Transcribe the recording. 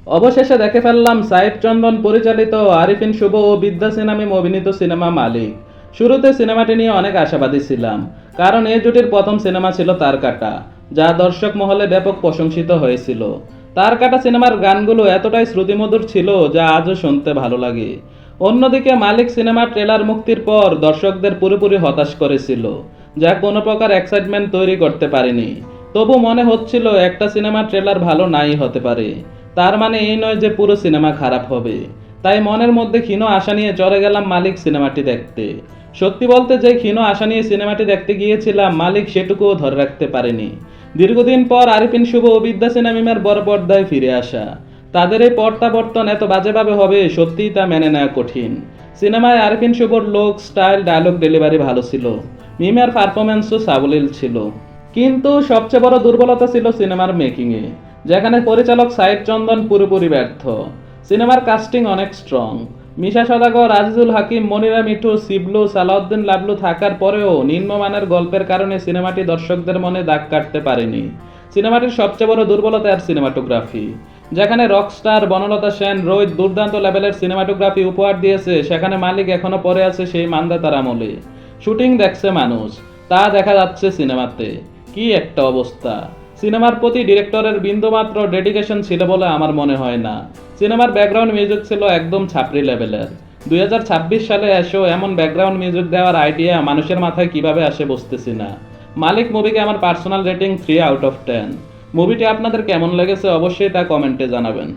অবশেষে দেখে ফেললাম সাইফ চন্দন পরিচালিত আরিফিন শুভ ও বিদ্যা সিনহা অভিনীত সিনেমা মালিক। শুরুতে সিনেমাটি নিয়ে অনেক আশাবাদী ছিলাম, কারণ এই জুটির প্রথম সিনেমা ছিল তারকাটা, যা দর্শক মহলে ব্যাপক প্রশংসিত হয়েছিল। তারকাটা সিনেমার গানগুলো এতটাই শ্রুতিমধুর ছিল যা আজও শুনতে ভালো লাগে। অন্যদিকে মালিক সিনেমার ট্রেলার মুক্তির পর দর্শকদের পুরোপুরি হতাশ করেছিল, যা কোনো প্রকার এক্সাইটমেন্ট তৈরি করতে পারেনি। তবু মনে হচ্ছিল একটা সিনেমার ট্রেলার ভালো নাই হতে পারে, তার মানে এই নয় যে পুরো সিনেমা খারাপ হবে। তাই মনের মধ্যে ক্ষীণ আশা নিয়ে চলে গেলাম মালিক সিনেমাটি দেখতে। সত্যি বলতে যে ক্ষীণ আশা নিয়ে সিনেমাটি দেখতে গিয়েছিলাম, মালিক সেটুকুও ধরে রাখতে পারেনি। দীর্ঘদিন পর আরিফিন শুভ ও বিদ্যা সিনেমার বড় পর্দায় ফিরে আসা, তাদের এই প্রত্যাবর্তন এত বাজেভাবে হবে সত্যিই তা মেনে নেওয়া কঠিন। সিনেমায় আরিফিন শুভর লুক, স্টাইল, ডায়লগ ডেলিভারি ভালো ছিল, মিমের পারফরমেন্সও সাবলীল ছিল। কিন্তু সবচেয়ে বড় দুর্বলতা ছিল সিনেমার মেকিংয়ে, যেখানে পরিচালক সাইফ চন্দন পুরোপুরি ব্যর্থ। সিনেমার কাস্টিং অনেক স্ট্রং, মিশা সওদাগর, আজিজুল হাকিম, মনিরা মিঠু, শিবলু, সালাউদ্দিন লাবলু থাকার পরেও নিম্নমানের গল্পের কারণে সিনেমাটি দর্শকদের মনে দাগ কাটতে পারেনি। সিনেমাটির সবচেয়ে বড় দুর্বলতা আর সিনেমাটোগ্রাফি। যেখানে রকস্টার বনলতা সেন, রোহিত দুর্দান্ত লেভেলের সিনেমাটোগ্রাফি উপহার দিয়েছে, সেখানে মালিক এখনো পড়ে আছে সেই মান্ধাতার আমলে। শুটিং দেখছে মানুষ, তা দেখা যাচ্ছে সিনেমাতে। কি একটা অবস্থা! সিনেমার প্রতি ডিরেক্টরের বিন্দুমাত্র ডেডিকেশন ছিল বলে আমার মনে হয় না। সিনেমার ব্যাকগ্রাউন্ড মিউজিক ছিল একদম ছাপরি লেভেলের। 2026 সালে এসেও এমন ব্যাকগ্রাউন্ড মিউজিক দেওয়ার আইডিয়া মানুষের মাথায় কিভাবে আসে বুঝতেছি না। মালিক মুভিকে আমার পার্সোনাল রেটিং 3 আউট অফ 10। মুভিটি আপনাদের কেমন লেগেছে অবশ্যই তা কমেন্টে জানাবেন।